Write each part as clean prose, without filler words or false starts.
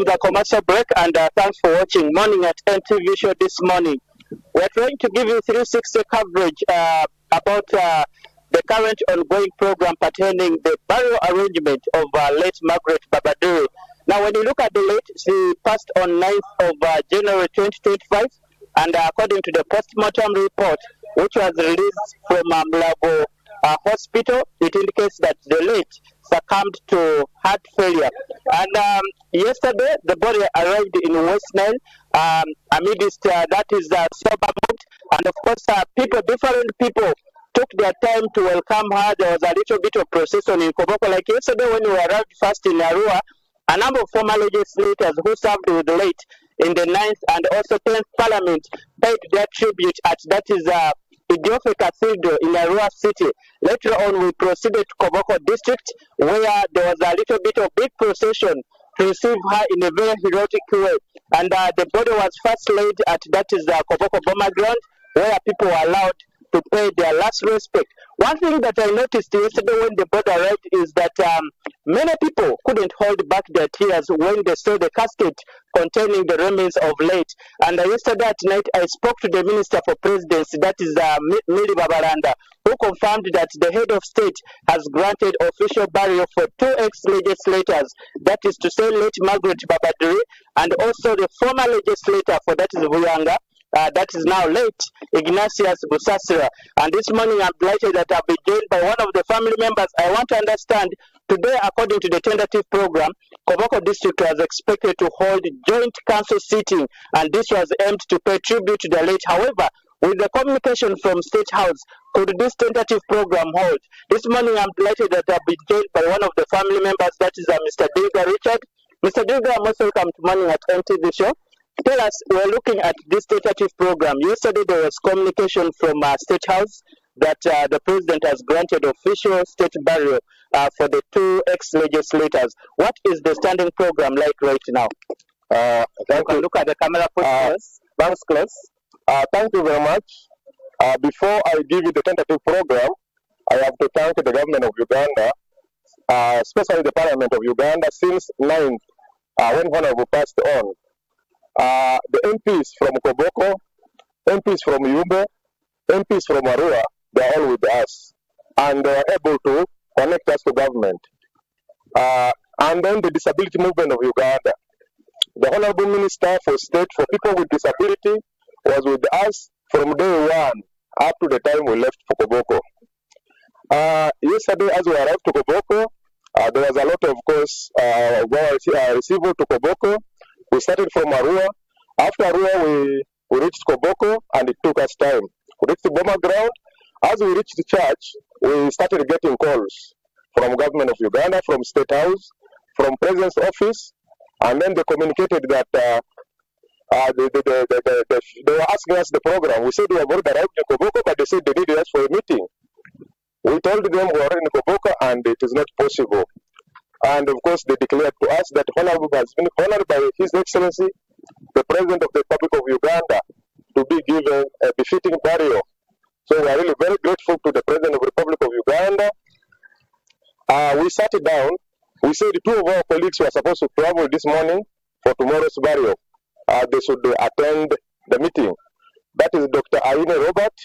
the commercial break, and thanks for watching Morning at NTV Show this morning. We're trying to give you 360 coverage about the current ongoing program pertaining the burial arrangement of late Margaret Diri. Now, when you look at the late, she passed on 9th of January 2025, and according to the post-mortem report, which was released from Mulago Hospital, it indicates that the late succumbed to heart failure. And yesterday, the body arrived in West Nile amidst that is sober mood, and of course, different people took their time to welcome her. There was a little bit of procession in Koboko. Like yesterday, when we arrived first in Arua, a number of former legislators who served with the late in the 9th and also 10th Parliament paid their tribute at that is Idiofe Cathedral in Arua City. Later on, we proceeded to Koboko District, where there was a little bit of big procession to receive her in a very heroic way. And the body was first laid at that is Koboko Boma Ground, where people were allowed to pay their last respect. One thing that I noticed yesterday when the body arrived is that many people couldn't hold back their tears when they saw the casket containing the remains of late. And yesterday at night, I spoke to the Minister for Presidency, that is Mili Babalanda, who confirmed that the head of state has granted official burial for 2 ex-legislators, that is to say late Margaret Diri, and also the former legislator for that is Vuyanga, that is now late Ignatius Busasira. And this morning I'm delighted that I've been joined by one of the family members. I want to understand, today according to the tentative program, Koboko District was expected to hold joint council sitting, and this was aimed to pay tribute to the late. However, with the communication from State House, could this tentative program hold? This morning I'm delighted that I've been joined by one of the family members, that is Mr. Diri Richard. Mr. Diri, most welcome to Morning at NTV Show. Tell us, we're looking at this tentative program. Yesterday there was communication from State House that the President has granted official state burial for the 2 ex-legislators. What is the standing program like right now? Thank you. Look at the camera, please. Thanks, Claes. Thank you very much. Before I give you the tentative program, I have to thank the government of Uganda, especially the Parliament of Uganda, since 9th, when Honorable passed on. The MPs from Koboko, MPs from Yumbe, MPs from Arua, they are all with us, and they are able to connect us to government. And then the disability movement of Uganda. The Honorable Minister for State for People with Disability was with us from day one up to the time we left for Koboko. Yesterday, as we arrived to Koboko, there was a lot of course received to Koboko. We started from Arua. After Arua, we reached Koboko, and it took us time. We reached the Boma ground. As we reached the church, we started getting calls from government of Uganda, from State House, from President's office, and then they communicated that they were asking us the program. We said we have already arrived in Koboko, but they said they needed us for a meeting. We told them we are in Koboko, and it is not possible. And of course, they declared to us that Honorable has been honored by His Excellency, the President of the Republic of Uganda, to be given a befitting burial. So we are really very grateful to the President of the Republic of Uganda. We sat down. We said 2 of our colleagues who are supposed to travel this morning for tomorrow's burial. They should attend the meeting. That is Dr. Aine Robert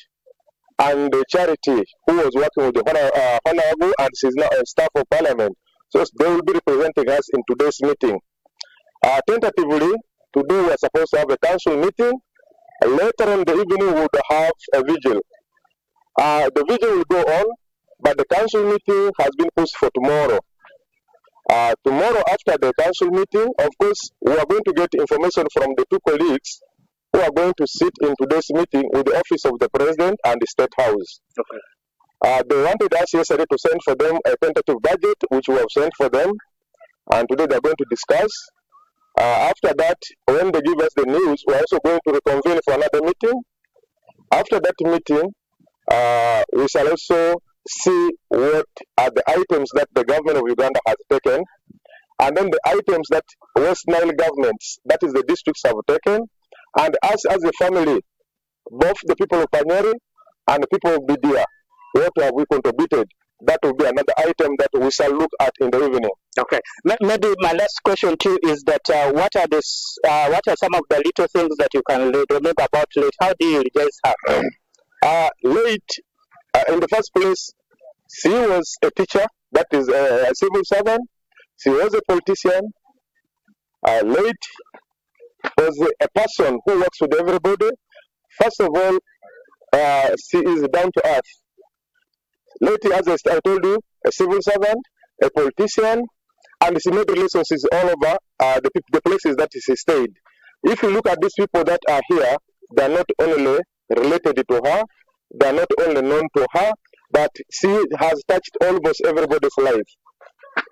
and Charity, who was working with the Honorable, and she's now a staff of Parliament. So they will be representing us in today's meeting. Tentatively, today we are supposed to have a council meeting. Later in the evening, we will have a vigil. The vigil will go on, but the council meeting has been pushed for tomorrow. Tomorrow, after the council meeting, of course, we are going to get information from the 2 colleagues who are going to sit in today's meeting with the Office of the President and the State House. Okay. They wanted us yesterday to send for them a tentative budget, which we have sent for them, and today they are going to discuss. After that, when they give us the news, we are also going to reconvene for another meeting. After that meeting, we shall also see what are the items that the government of Uganda has taken, and then the items that West Nile governments, that is the districts, have taken, and us as a family, both the people of Panyeri and the people of Bidia, what have we contributed that will be another item that we shall look at in the evening. Okay. Maybe my last question to you is that what are some of the little things that you can remember about late? How do you guys have? Late, in the first place, she was a teacher, that is a civil servant. She was a politician. Late was a person who works with everybody. First of all, she is down to earth. Late, as I told you, a civil servant, a politician, and she made relationships all over the places that she stayed. If you look at these people that are here, they are not only related to her, they are not only known to her, but she has touched almost everybody's life.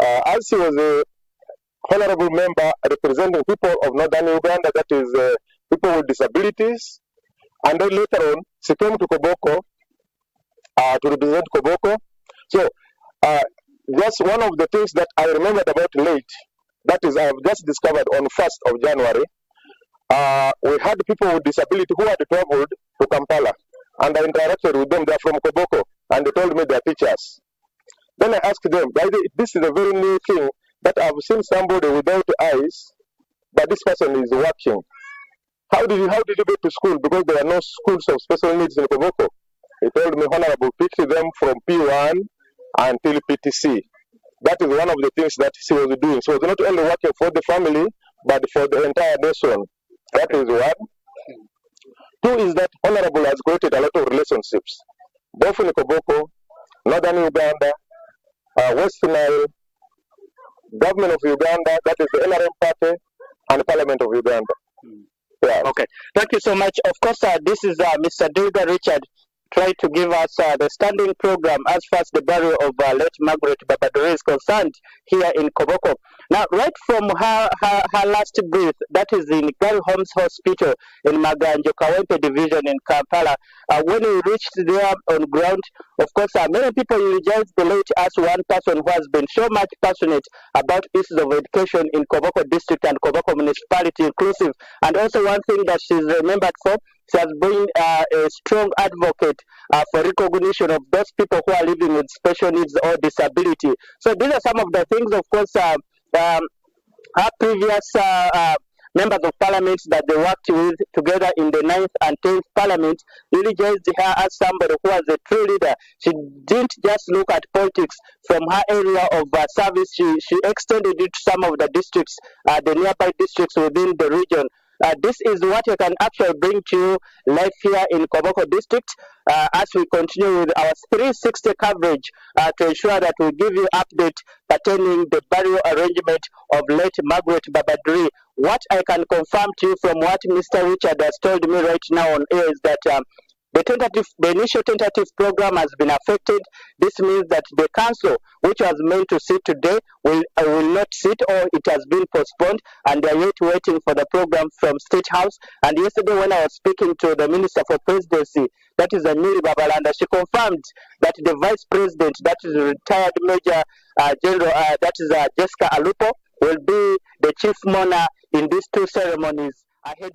As she was a honorable member representing people of Northern Uganda, that is people with disabilities, and then later on, she came to Koboko to represent Koboko. So, that's one of the things that I remembered about late. That is, I have just discovered on 1st of January. We had people with disability who had traveled to Kampala, and I interacted with them. They are from Koboko, and they told me they are teachers. Then I asked them, this is a very new thing that I've seen somebody without eyes, but this person is working. How did you go to school? Because there are no schools of special needs in Koboko. He told me, Honorable, picked them from P1 until PTC. That is one of the things that she was doing. She was not only working for the family, but for the entire nation. That is one. Two is that Honorable has created a lot of relationships, both in Koboko, Northern Uganda, West Nile, Government of Uganda, that is the NRM party, and Parliament of Uganda. Yeah. Okay. Thank you so much. Of course, this is Mr. Diri Richard trying to give us the standing program as far as the burial of late Margaret Babadori is concerned here in Koboko. Now, right from her last breath, that is in Gary Holmes Hospital in Maganjo Kawempe Division in Kampala, when we reached there on ground, of course, many people eulogized the late as one person who has been so much passionate about issues of education in Koboko district and Koboko municipality inclusive. And also one thing that she's remembered for, she has been a strong advocate for recognition of those people who are living with special needs or disability. So these are some of the things, of course, our previous members of parliament that they worked with together in the 9th and 10th parliament really judged her as somebody who was a true leader. She didn't just look at politics from her area of service. She extended it to some of the districts, the nearby districts within the region. This is what I can actually bring to you live here in Koboko district as we continue with our 360 coverage to ensure that we give you update pertaining the burial arrangement of late Margaret Babadori. What I can confirm to you from what Mr. Richard has told me right now on air is that the initial tentative program has been affected. This means that the council, which was meant to sit today, will not sit, or it has been postponed, and they are yet waiting for the program from State House. And yesterday, when I was speaking to the Minister for Presidency, that is Diri, she confirmed that the Vice President, that is retired Major General, that is Jessica Alupo, will be the chief mourner in these two ceremonies ahead of